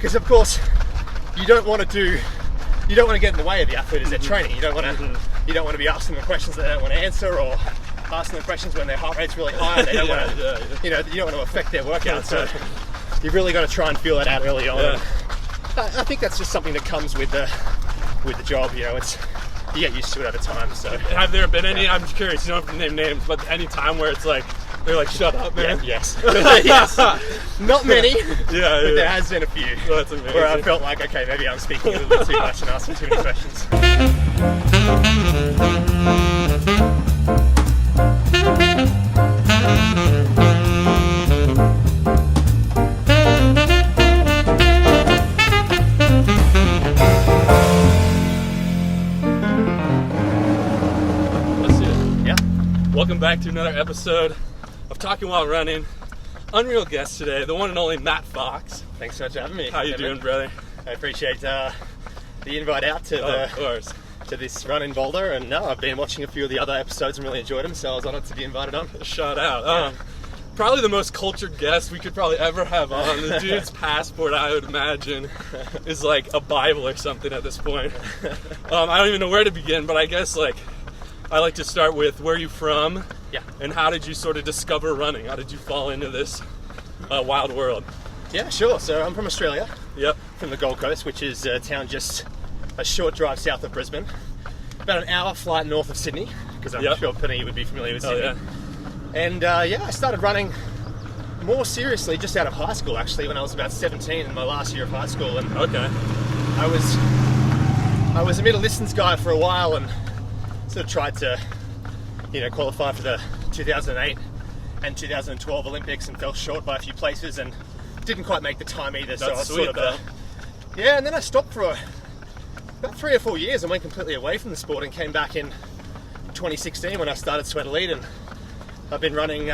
Because of course, you don't want to get in the way of the athlete as they're training. You don't want to be asking them questions that they don't want to answer, or asking them questions when their heart rate's really high. And they don't want to, you don't want to affect their workout. So you've really got to try and feel that out early on. Yeah. I think that's just something that comes with the job. You get used to it over time. So have there been any? I'm curious. You don't have to name names, but any time where it's like they're like, "Shut up, man." Yeah, yes. Yes. Not many. But there has been a few. Oh, that's amazing. Where I felt like, okay, maybe I'm speaking a little bit too much and asking too many questions. Let's see it. Yeah. Welcome back to another episode of Talking While Running. Unreal guest today, the one and only Matt Fox. Thanks so much for having me. How you doing, brother? I appreciate the invite out to Of course. to this run in Boulder, and I've been watching a few of the other episodes and really enjoyed them, so I was honoured to be invited on. Shout out. Probably the most cultured guest we could probably ever have on. The dude's passport, I would imagine, is like a Bible or something at this point. I don't even know where to begin, but I guess I like to start with where are you from? Yeah. And how did you sort of discover running? How did you fall into this wild world? Yeah, sure. So I'm from Australia, Yep. from the Gold Coast, which is a town just a short drive south of Brisbane. About an hour flight north of Sydney, because I'm Yep. sure Penny would be familiar with Oh, Sydney. yeah. And I started running more seriously just out of high school, actually, when I was about 17 in my last year of high school. And Okay. I was a middle distance guy for a while and sort of tried to, qualify for the 2008 and 2012 Olympics and fell short by a few places and didn't quite make the time either. So I was sweet, sort of, and then I stopped for about 3 or 4 years and went completely away from the sport and came back in 2016 when I started Sweat Elite, and I've been running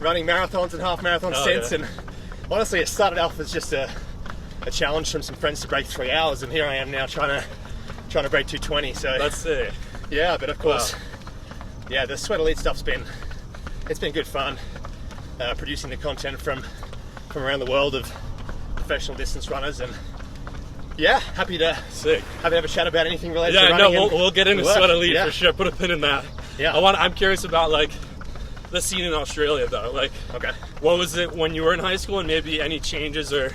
marathons and half marathons since. Yeah. And honestly, it started off as just a challenge from some friends to break 3 hours, and here I am now trying to break 2:20. So Let's see. yeah, but of course, Wow. the Sweat Elite stuff's been good fun. Producing the content from around the world of professional distance runners, and happy to Sick. have a chat about anything related to Yeah, running. no, and we'll get into work. Sweat Elite Yeah. for sure. Put a pin in that. Yeah. I'm curious about the scene in Australia though. Okay. What was it when you were in high school, and maybe any changes, or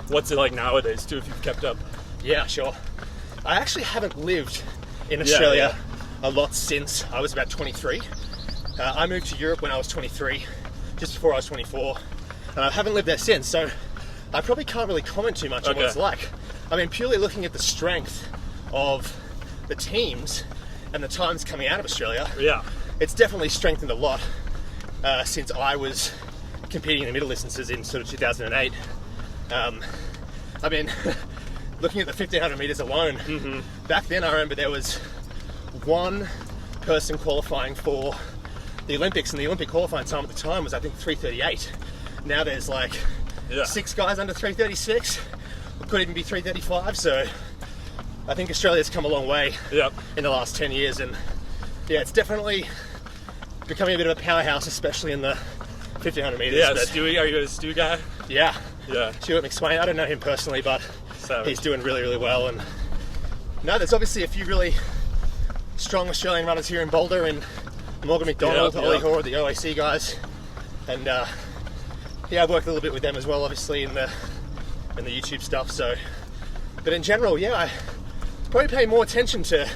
what's it like nowadays too, if you've kept up? Yeah, sure. I actually haven't lived in Australia a lot since I was about 23. I moved to Europe when I was 23, just before I was 24, and I haven't lived there since, so I probably can't really comment too much on what it's like. I mean, purely looking at the strength of the teams and the times coming out of Australia, Yeah. it's definitely strengthened a lot since I was competing in the middle distances in sort of 2008. I mean, looking at the 1500 meters alone, back then I remember there was one person qualifying for the Olympics, and the Olympic qualifying time at the time was, I think, 3:38. Now there's 6 guys under 3:36, or could even be 3:35. So I think Australia's come a long way Yep. in the last 10 years, and it's definitely becoming a bit of a powerhouse, especially in the 1500 meters. Yeah, but Stewie, are you a Stewie guy? yeah, Yeah. Stuart McSwain, I don't know him personally, but Savage. he's doing really, really well. And no, there's obviously a few really strong Australian runners here in Boulder, and Morgan McDonald, Yeah, Ollie yeah. Hoare, the OAC guys, and I've worked a little bit with them as well, obviously in the YouTube stuff. So, but in general, I probably pay more attention to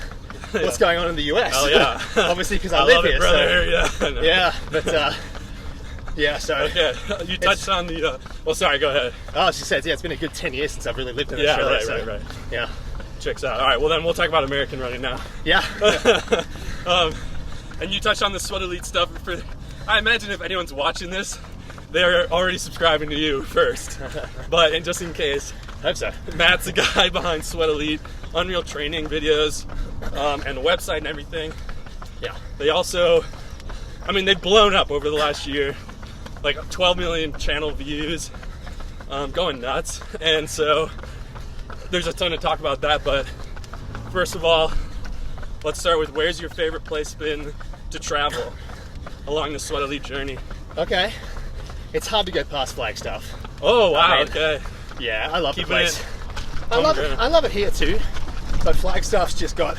what's going on in the US. Oh yeah. Obviously, because I, I live love here. it, brother. So, Yeah. I know. yeah, but so Okay. You touched on the. Well, sorry. Go ahead. I was just saying, it's been a good 10 years since I've really lived in Yeah. Australia. Right. Yeah, Checks out. All right. Well, then we'll talk about American running now. yeah. And you touched on the Sweat Elite stuff. I imagine if anyone's watching this, they're already subscribing to you first. But just in case, Hope so. Matt's the guy behind Sweat Elite, Unreal training videos, and the website and everything. Yeah. They also, they've blown up over the last year, like 12 million channel views, going nuts. And so there's a ton to talk about that. But first of all, let's start with, where's your favorite place been to travel along the Sweat Elite journey? Okay. It's hard to go past Flagstaff. Oh, wow, I mean, okay. Yeah, I love the Keeping place. it I love it. homegrown. I love it here too. But Flagstaff's just got.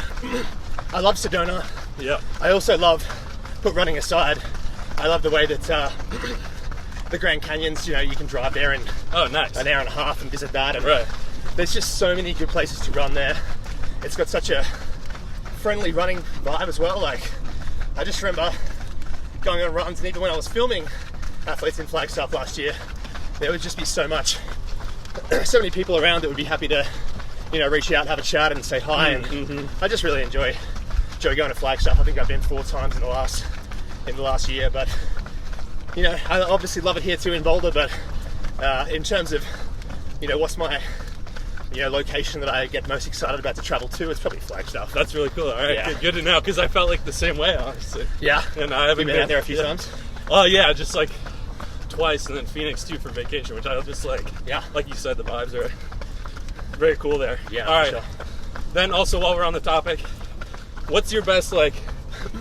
I love Sedona. Yeah. I also love, put running aside, I love the way that the Grand Canyons, you know, you can drive there in Oh, nice. an hour and a half and visit that. And Right. there's just so many good places to run there. It's got such a friendly running vibe as well. Like, I just remember going on runs, and even when I was filming athletes in Flagstaff last year, there would just be so many people around that would be happy to, you know, reach out and have a chat and say hi. And I just really enjoy going to Flagstaff. I think I've been 4 times in the last year, but you know, I obviously love it here too in Boulder. But in terms of, you know, what's my, you know, location that I get most excited about to travel to, it's probably Flagstaff. That's really cool. All right, Yeah. good to know, because I felt like the same way, honestly. Yeah, And I haven't you've been out there a few times. Oh yeah, just like twice, and then Phoenix too for vacation, which I just like. Yeah. Like you said, the vibes are very cool there. Yeah, All right. sure. Then also, while we're on the topic, what's your best like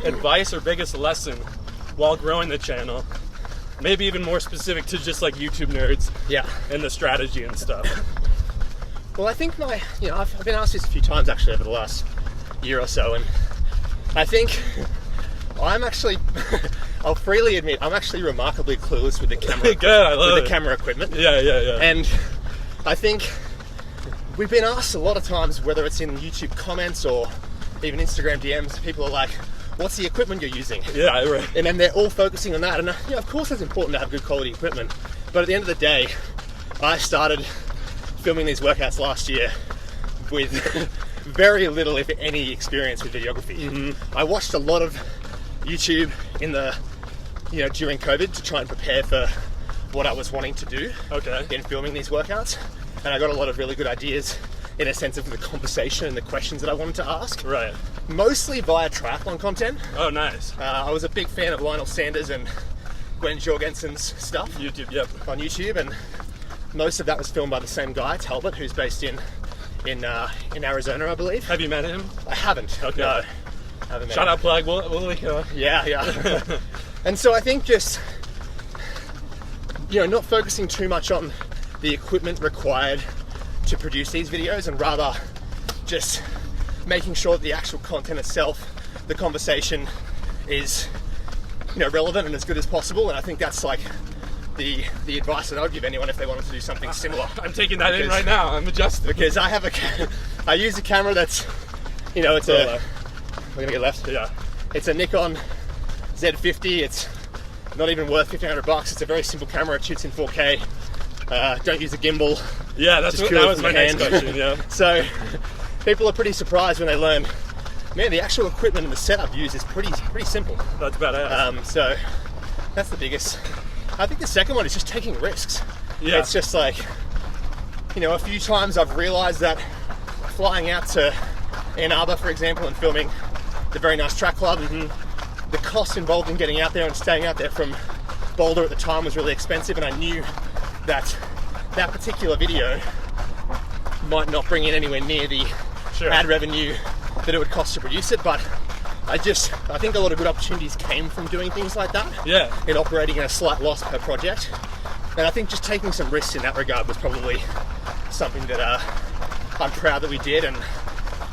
advice or biggest lesson while growing the channel? Maybe even more specific to just like YouTube nerds Yeah. and the strategy and stuff. Well, I think I've been asked this a few times actually over the last year or so, and I think I'm actually, I'll freely admit, I'm actually remarkably clueless with the camera, Good, I love with it. the camera equipment. Yeah. And I think we've been asked a lot of times, whether it's in YouTube comments or even Instagram DMs, people are like, what's the equipment you're using? Yeah, right. And then they're all focusing on that. And you know, of course it's important to have good quality equipment, but at the end of the day, I started filming these workouts last year with very little, if any, experience with videography. I watched a lot of YouTube during COVID to try and prepare for what I was wanting to do Okay. in filming these workouts, and I got a lot of really good ideas in a sense of the conversation and the questions that I wanted to ask, Right. mostly via triathlon content. Oh, nice. I was a big fan of Lionel Sanders and Gwen Jorgensen's stuff YouTube. Yep. on YouTube, and most of that was filmed by the same guy, Talbot, who's based in Arizona, I believe. Have you met him? I haven't. Okay. No. Haven't met Shout him. out plug. We'll link him up. Yeah. And so I think just, you know, not focusing too much on the equipment required to produce these videos, and rather just making sure that the actual content itself, the conversation, is, you know, relevant and as good as possible. And I think that's like the advice that I would give anyone if they wanted to do something similar. I'm taking that in Because- right now. I'm adjusting. Because I use a camera that's, you know, it's Solo. we're gonna get left. Yeah. It's a Nikon Z50. It's not even worth $1,500. It's a very simple camera. It shoots in 4K. Don't use a gimbal. Yeah, that's Just what, pure that was from my the next hand. question. Yeah. So people are pretty surprised when they learn, man, the actual equipment and the setup used is pretty simple. That's badass. So that's the biggest. I think the second one is just taking risks. Yeah. It's just like, you know, a few times I've realized that flying out to Ann Arbor, for example, and filming the very nice track club, the cost involved in getting out there and staying out there from Boulder at the time was really expensive, and I knew that that particular video might not bring in anywhere near the Sure. ad revenue that it would cost to produce it, but I think a lot of good opportunities came from doing things like that, Yeah. in operating at a slight loss per project. And I think just taking some risks in that regard was probably something that I'm proud that we did, and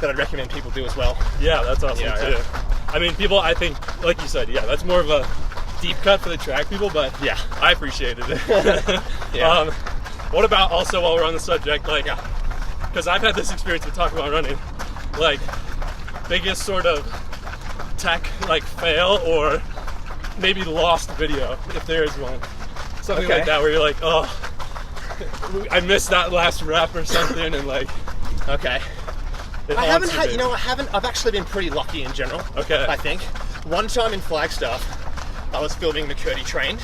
that I'd recommend people do as well. Yeah, that's awesome Yeah, too. yeah. I mean, people, I think, like you said, yeah, that's more of a deep cut for the track people, but Yeah. I appreciated it. Yeah. What about also, while we're on the subject, like, Yeah. because I've had this experience with talking about running, like, biggest sort of tech, like, fail or maybe lost video, if there is one. Something Okay. like that, where you're like, oh, I missed that last rep or something, and like, Okay. it I haven't haunts had, you. I've actually been pretty lucky in general. Okay. I think. One time in Flagstaff, I was filming McCurdy Trained,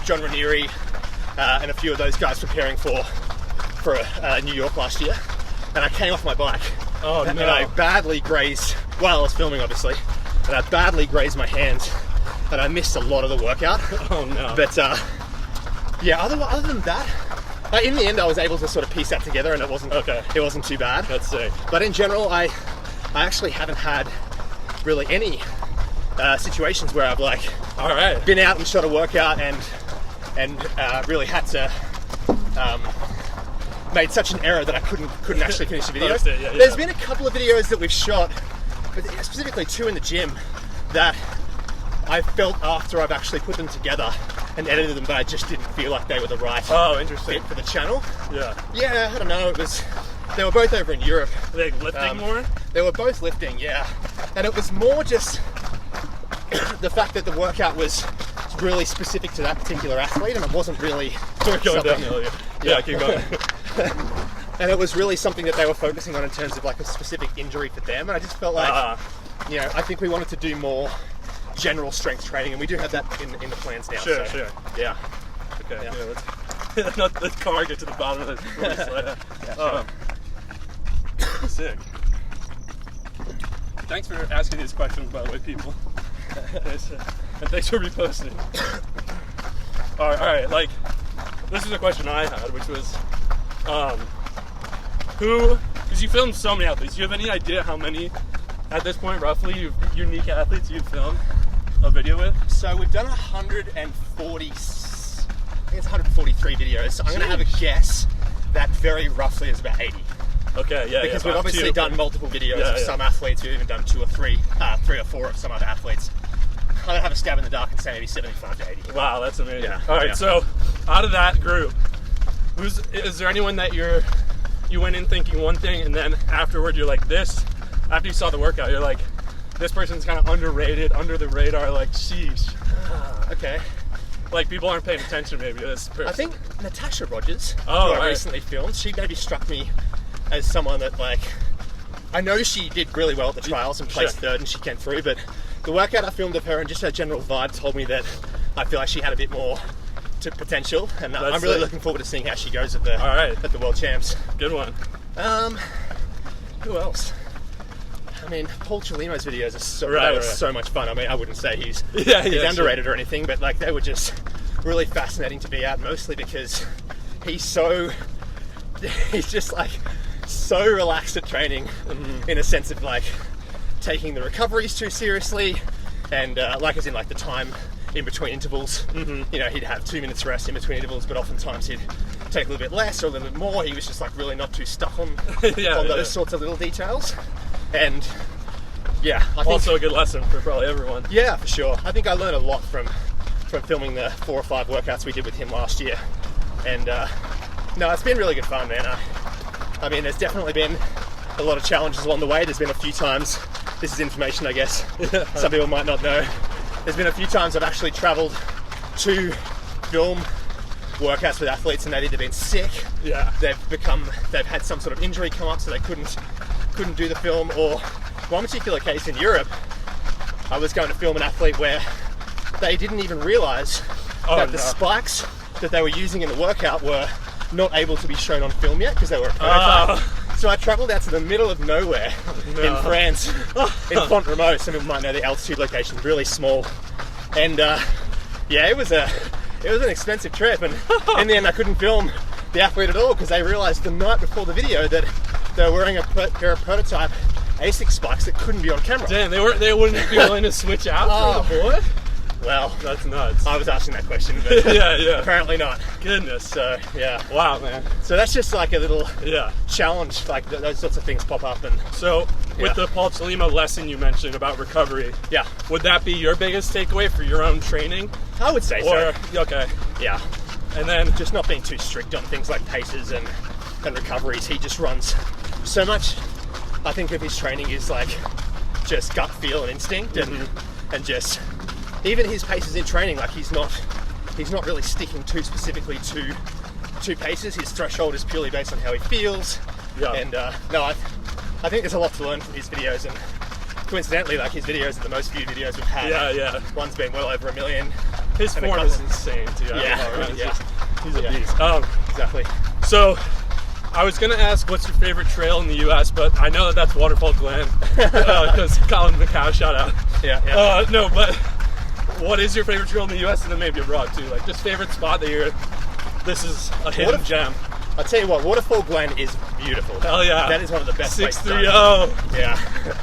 John Ranieri, and a few of those guys preparing for New York last year, and I came off my bike. Oh, And no. I badly grazed, while I was filming obviously, and I badly grazed my hands, and I missed a lot of the workout. Oh no. But yeah, other than that, in the end I was able to sort of piece that together, and it wasn't too bad. That's sick. But in general, I actually haven't had really any situations where I've like All right. been out and shot a workout and really had to made such an error that I couldn't actually finish the video. Understand, yeah, There's yeah. been a couple of videos that we've shot, but specifically 2 in the gym, that I felt after I've actually put them together and edited them, but I just didn't feel like they were the right Oh, interesting. fit for the channel. Yeah. Yeah, I don't know. They were both over in Europe. Are they lifting more? They were both lifting, yeah. And it was more just the fact that the workout was really specific to that particular athlete, and it wasn't really We're going something- downhill. Yeah, keep going. And it was really something that they were focusing on in terms of like a specific injury for them. And I just felt like, you know, I think we wanted to do more general strength training, and we do have that in the plans now. Sure, so, sure. Yeah. Okay, Yeah. let's not the car get to the bottom of this. Sick. Thanks for asking these questions, by the way, people. And thanks for reposting. All right, like, this is a question I had, which was, because you filmed so many athletes, do you have any idea how many, at this point, roughly, unique athletes you've filmed a video with? So we've done 140, I think it's 143 videos. So I'm going to have a guess that very roughly is about 80. Okay, yeah, Because yeah, we've obviously done multiple videos Yeah, of yeah. some athletes. We've even done 2 or 3 or 4 of some other athletes. I'm going to have a stab in the dark and say maybe 75 to 80. Wow, that's amazing. Yeah, All right, yeah. so out of that group, is there anyone that you went in thinking one thing, and then afterward you're like this? After you saw the workout, you're like, this person's kind of underrated, under the radar. Like, sheesh. Okay. Like, people aren't paying attention maybe to this person. I think Natasha Rogers, Oh, who I right. recently filmed, she maybe struck me as someone that, like, I know she did really well at the trials and placed Sure. 3rd and she came through, but the workout I filmed of her and just her general vibe told me that I feel like she had a bit more to potential, and That's I'm really sick. looking forward to seeing how she goes at the All right. at the World Champs. Good one. Who else? I mean, Paul Chalimo's videos are so, Right, they were right. so much fun. I mean, I wouldn't say he's Yeah, yeah, underrated or anything, but like they were just really fascinating to be at, mostly because he's just like so relaxed at training in a sense of like taking the recoveries too seriously, and like as in like the time in between intervals. You know, he'd have 2 minutes rest in between intervals, but oftentimes he'd take a little bit less or a little bit more. He was just like really not too stuck on Yeah, on yeah. those sorts of little details. And yeah, I think Also a good lesson for probably everyone. yeah, for sure. I think I learned a lot from filming the 4 or 5 workouts we did with him last year. And no, it's been really good fun, man. I mean, there's definitely been a lot of challenges along the way. There's been a few times, this is information I guess some people might not know, there's been a few times I've actually travelled to film workouts with athletes and they've either been sick, Yeah. they've had some sort of injury come up so they couldn't do the film, or one particular case in Europe, I was going to film an athlete where they didn't even realise that the no. spikes that they were using in the workout were not able to be shown on film yet because they were a prototype. So I travelled out to the middle of nowhere in France, in Font-Romeu. Some people might know the altitude location, really small. And yeah, it was an expensive trip, and in the end I couldn't film the athlete at all because they realised the night before the video that they were wearing a pair of prototype ASICS spikes that couldn't be on camera. Damn, they wouldn't be willing to switch out for the boy? Well, That's nuts. I was asking that question, but yeah. apparently not. Goodness. So yeah, Wow, man. so that's just like a little Yeah. challenge. Like those sorts of things pop up, and So, with Yeah. the Paul Chalimo lesson you mentioned about recovery, yeah, would that be your biggest takeaway for your own training? I would say Or, so. okay. Yeah, And then, just not being too strict on things like paces and recoveries. He just runs so much. I think of his training is like just gut feel and instinct, and just even his paces in training, like he's not really sticking too specifically to paces. His threshold is purely based on how he feels. Yeah. And no, I think there's a lot to learn from his videos, and coincidentally, like his videos are the most viewed videos we've had. yeah. One's been well over 1 million. His And a form couple- is insane, too. I Yeah, don't know, it's yeah. just- he's a Yeah. beast. Exactly. So, I was going to ask what's your favorite trail in the U.S., but I know that's Waterfall Glen, because Colin McCow, shout out. Yeah. No, but what is your favorite trail in the U.S. and then maybe abroad, too? Like, just favorite spot that this is a hidden gem. I'll tell you what, Waterfall Glen is beautiful. Hell yeah. That is one of the best places. 630. Yeah.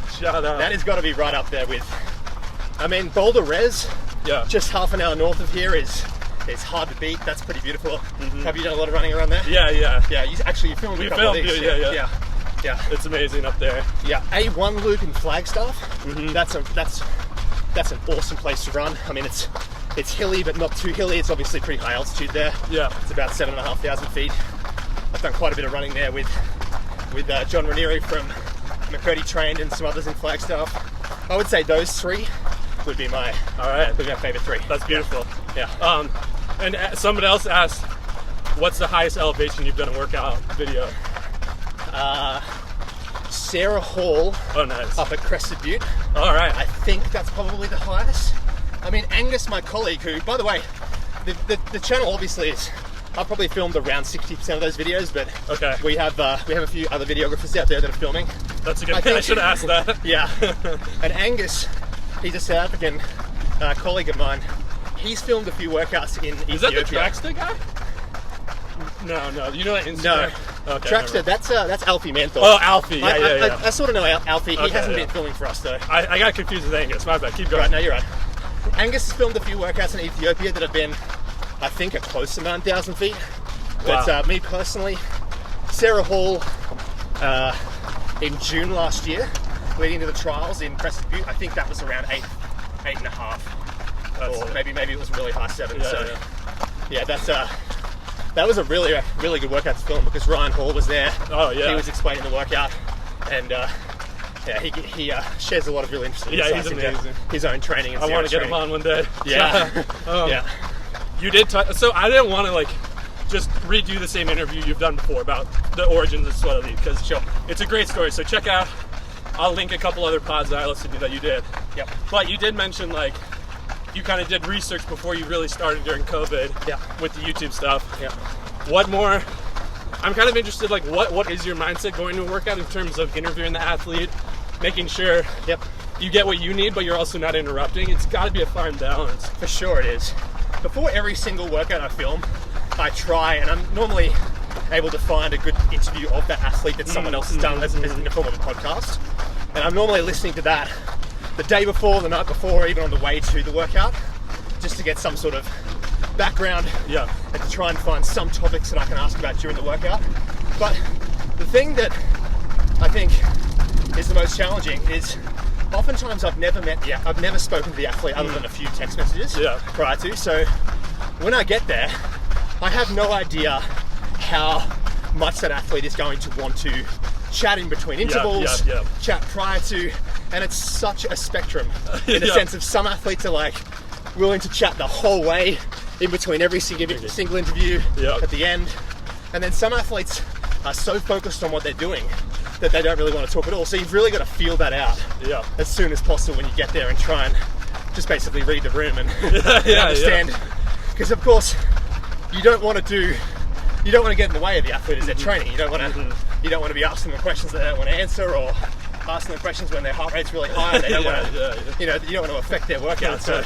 Shout out. That has got to be right up there with, I mean, Boulder Res, yeah. just half an hour north of here, is There's Hard to Beat. That's pretty beautiful. Have you done a lot of running around there? Yeah, yeah. Yeah, you filmed We a couple of filmed these. it, yeah. Yeah. It's amazing up there. Yeah, A1 loop in Flagstaff. That's an awesome place to run. I mean, it's hilly, but not too hilly. It's obviously pretty high altitude there. Yeah. It's about 7,500 feet. I've done quite a bit of running there with John Ranieri from McCurdy Trained and some others in Flagstaff. I would say those three would be my favorite three. That's beautiful. Yeah. And somebody else asked, what's the highest elevation you've done a workout video? Sarah Hall. Oh, nice. Up at Crested Butte. All right. I think that's probably the highest. I mean, Angus, my colleague, who, by the way, the channel obviously is. I've probably filmed around 60% of those videos, but Okay. we have a few other videographers out there that are filming. That's a good thing. I should have asked that. Yeah. And Angus, he's a South African colleague of mine. He's filmed a few workouts in Ethiopia. Is that the Trackster guy? No. You know that No. Instagram? Okay, Trackster, that's Alfie Manthorpe. Oh, Alfie. Yeah. I sort of know Alfie. He Okay, hasn't yeah. been filming for us though. I got confused with Angus. My bad. Keep going. Right, no, you're right. Angus has filmed a few workouts in Ethiopia that have been, I think, close to 9,000 feet. But Wow. me personally, Sarah Hall, in June last year, leading to the trials in Crested Butte, I think that was around 8.5. Or maybe it was a really high 7. That was a really good workout to film because Ryan Hall was there. Oh, yeah. He was explaining the workout, and he shares a lot of really interesting Yeah, insights he's into amazing. his own training and I want to get training. him on one day. Yeah. Yeah. You did so I didn't want to just redo the same interview you've done before about the origins of Sweat Elite because it's a great story. So check out. I'll link a couple other pods that I listened to that you did. Yep. But you did mention you kind of did research before you really started during COVID. Yeah. With the YouTube stuff. Yeah. What more? I'm kind of interested. What is your mindset going to a workout in terms of interviewing the athlete, making sure you get what you need, but you're also not interrupting. It's got to be a fine balance. For sure it is. Before every single workout I film, I try, and I'm normally able to find a good interview of that athlete that someone else has done as in the form of a podcast. And I'm normally listening to that the day before, the night before, or even on the way to the workout, just to get some sort of background and to try and find some topics that I can ask about during the workout. But the thing that I think is the most challenging is oftentimes I've never spoken to the athlete other than a few text messages prior to. So when I get there, I have no idea how much that athlete is going to want to chat in between intervals, chat prior to, and it's such a spectrum in the sense of some athletes are willing to chat the whole way in between every single interview at the end, and then some athletes are so focused on what they're doing that they don't really want to talk at all. So you've really got to feel that out as soon as possible when you get there and try and just basically read the room and understand. Because of course you don't want to get in the way of the athlete as they're training. You don't want to be asking them questions that they don't want to answer, or asking them questions when their heart rate's really high and they don't want to, you don't want to affect their workout. So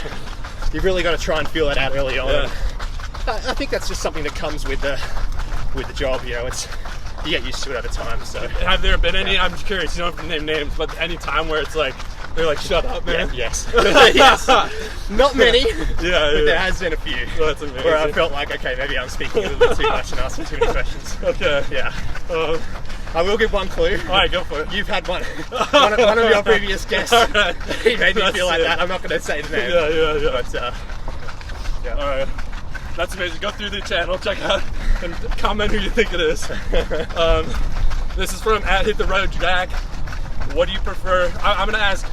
you've really got to try and feel that out early on. And I think that's just something that comes with the job. You get used to it over time. So have there been any? I'm curious. You don't have to name names, but any time where it's they're shut up, man. Yes. Yes. Not many. But there has been a few. Oh, that's amazing. Where I felt okay, maybe I'm speaking a little bit too much and asking too many questions. Okay. Yeah. I will give one clue. All right, go for it. You've had one of your previous guests. Right. He made me feel like that. I'm not going to say the name. Yeah. But, all right. That's amazing. Go through the channel, check out, and comment who you think it is. This is from @HitTheRoadJack. What do you prefer? I'm going to ask,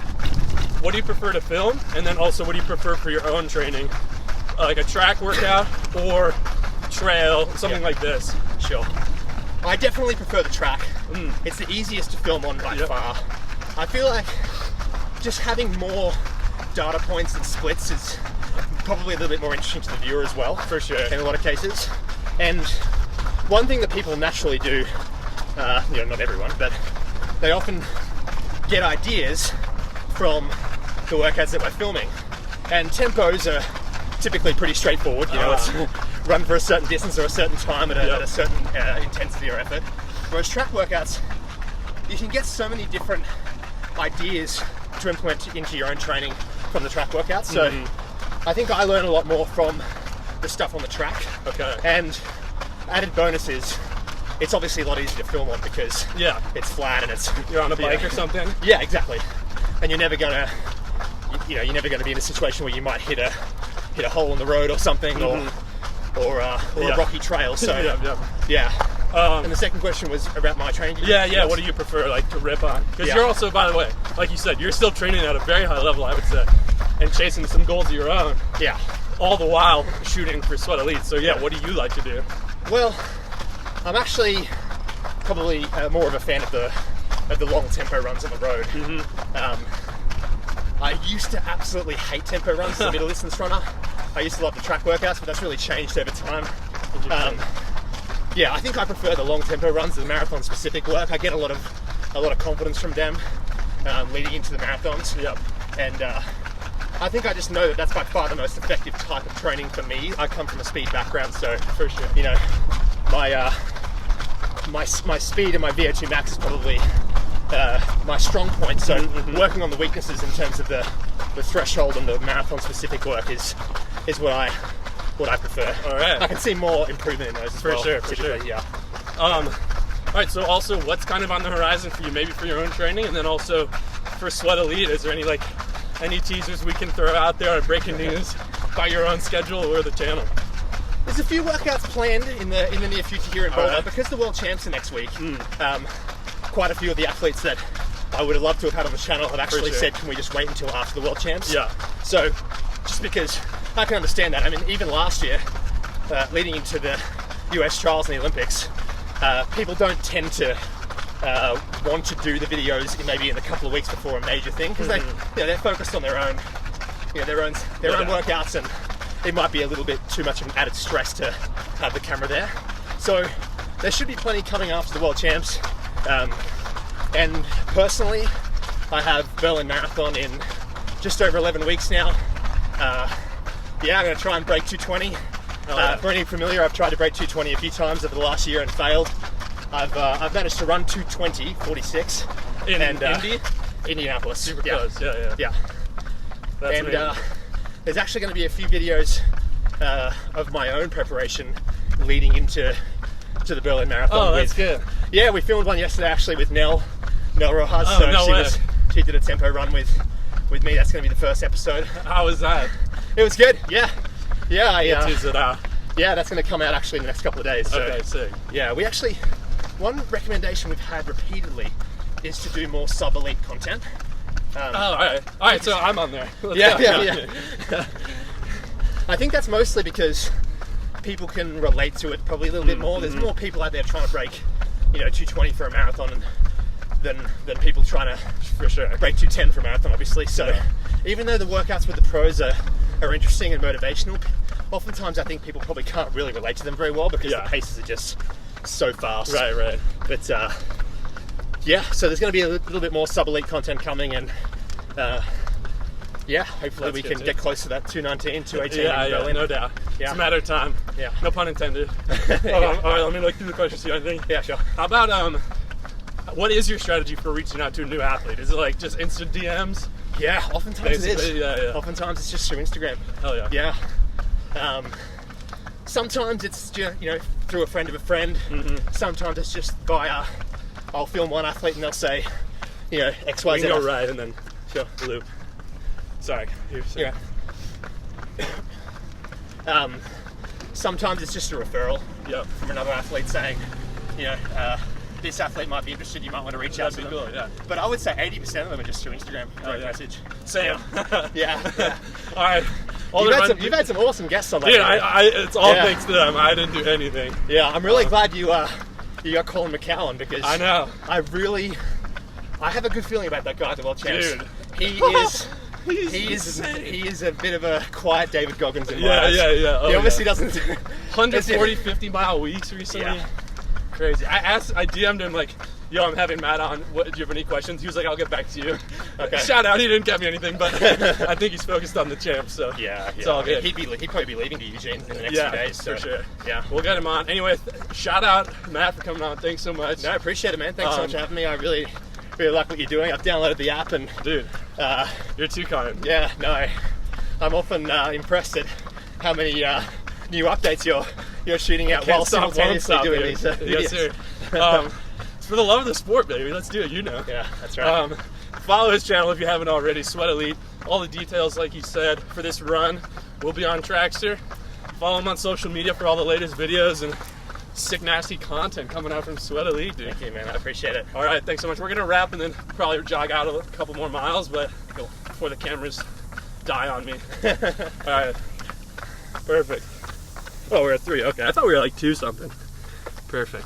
what do you prefer to film? And then also, what do you prefer for your own training? Like a track workout or trail, something like this? Sure. I definitely prefer the track. It's the easiest to film on by far. I feel like just having more data points and splits is probably a little bit more interesting to the viewer as well. For sure. In a lot of cases. And one thing that people naturally do, not everyone, but they often get ideas from the workouts that we're filming. And tempos are typically pretty straightforward. It's run for a certain distance or a certain time at a certain intensity or effort. Whereas track workouts, you can get so many different ideas to implement into your own training from the track workouts. So I think I learn a lot more from the stuff on the track. Okay. And added bonus is, it's obviously a lot easier to film on because Yeah. it's flat and it's You're on a bike or something. Yeah, exactly. And you're never gonna, you're never gonna be in a situation where you might hit a hole in the road or something, or a rocky trail. So yeah. And the second question was about my training. Yeah. What do you prefer, like, to rip on? Because Yeah. you're also, by the way, like you said, you're still training at a very high level, I would say, and chasing some goals of your own. Yeah. All the while shooting for Sweat Elite. So yeah, what do you like to do? Well, I'm actually probably more of a fan of the long tempo runs on the road. I used to absolutely hate tempo runs as a middle distance runner. I used to love the track workouts, but that's really changed over time. I think I prefer the long tempo runs, the marathon specific work. I get a lot of confidence from them leading into the marathons. Yep. And I think I just know that that's by far the most effective type of training for me. I come from a speed background, so For sure. my speed and my VO2 max is probably my strong point. So working on the weaknesses in terms of the threshold and the marathon specific work is what I prefer. All right. I can see more improvement in those as well. For sure. Yeah. All right, so also what's kind of on the horizon for you, maybe for your own training, and then also for Sweat Elite? Is there any teasers we can throw out there or breaking news about your own schedule or the channel? There's a few workouts planned in the near future here in Boulder. Alright. Because the World Champs are next week. Quite a few of the athletes that I would have loved to have had on the channel have actually sure. said, can we just wait until after the World Champs? Yeah. So, just because I can understand that. I mean, even last year, leading into the US trials and the Olympics, people don't tend to want to do the videos maybe in a couple of weeks before a major thing because they're focused on their own workouts, and it might be a little bit too much of an added stress to have the camera there. So there should be plenty coming after the World Champs. And personally, I have Berlin Marathon in just over 11 weeks now. I'm going to try and break 220. For any familiar, I've tried to break 220 a few times over the last year and failed. I've managed to run 220.46 In Indianapolis. Super close. Yeah. That's And amazing. there's actually going to be a few videos of my own preparation leading into the Berlin Marathon. Oh, that's good. Yeah, we filmed one yesterday actually with Nell Rojas. Oh, no way. She did a tempo run with me. That's going to be the first episode. How was that? It was good. Yeah. Tease it out. Yeah, that's going to come out actually in the next couple of days. So, Okay, sick. yeah, we actually, one recommendation we've had repeatedly is to do more sub-elite content. All right. So I'm on there. Let's Yeah, go. yeah. I think that's mostly because people can relate to it probably a little bit more. There's more people out there trying to break, 220 for a marathon than people trying to For sure. break 210 for a marathon, obviously. So even though the workouts with the pros are interesting and motivational, oftentimes I think people probably can't really relate to them very well because the paces are just so fast. Right. But so there's going to be a little bit more sub-elite content coming, and hopefully That's we good can too. get close to that 219, 218 Yeah, in Berlin. no doubt. Yeah. It's a matter of time. Yeah. No pun intended. Hold on. All right, let me look through the questions. See anything? Yeah, sure. How about what is your strategy for reaching out to a new athlete? Is it like just instant DMs? Yeah, oftentimes it Basically, is. yeah. Oftentimes it's just through Instagram. Hell yeah. Yeah. Sometimes it's just, through a friend of a friend. Sometimes it's just via, I'll film one athlete and they'll say, X, Y, We Z. can go right and then loop. Sorry. Yeah. Sometimes it's just a referral Yep. from another athlete saying, this athlete might be interested, you might want to reach out That'd to be them. cool, yeah. But I would say 80% of them are just through Instagram, direct yeah. message. Same. Yeah. All right. You've had some awesome guests on that. Dude, video. it's all Yeah. thanks to them. I didn't do anything. Yeah, I'm really glad you got Colin McCowan because I know. I have a good feeling about that guy at the World Champs. Dude. He is a bit of a quiet David Goggins in my Yeah, eyes. yeah. Oh, He obviously yeah. doesn't. 140, 50-mile weeks recently. Yeah. Crazy. I DM'd him like, yo, I'm having Matt on. Do you have any questions? He was like, I'll get back to you. Okay. Shout out. He didn't get me anything, but I think he's focused on the champs. So Yeah, it's all good. He'd probably be leaving to Eugene in the next Yeah, few days. So. for sure. Yeah. We'll get him on. Anyway, shout out Matt for coming on. Thanks so much. No, I appreciate it, man. Thanks so much for having me. I really like what you're doing. I've downloaded the app and Dude, you're too kind. I'm often impressed at how many new updates you're shooting out while Can't stop, won't simultaneously stop, doing baby. these Yes, videos. sir. It's for the love of the sport, baby. Let's do it, you know. Yeah, that's right. Follow his channel if you haven't already, Sweat Elite. All the details, like he said, for this run will be on Trackster. Follow him on social media for all the latest videos and sick, nasty content coming out from Sweat Elite, dude. Thank you, man. I appreciate it. All right, thanks so much. We're gonna wrap and then probably jog out a couple more miles, but before the cameras die on me. All right, perfect. Oh, we're at 3. Okay, I thought we were like 2 something. Perfect.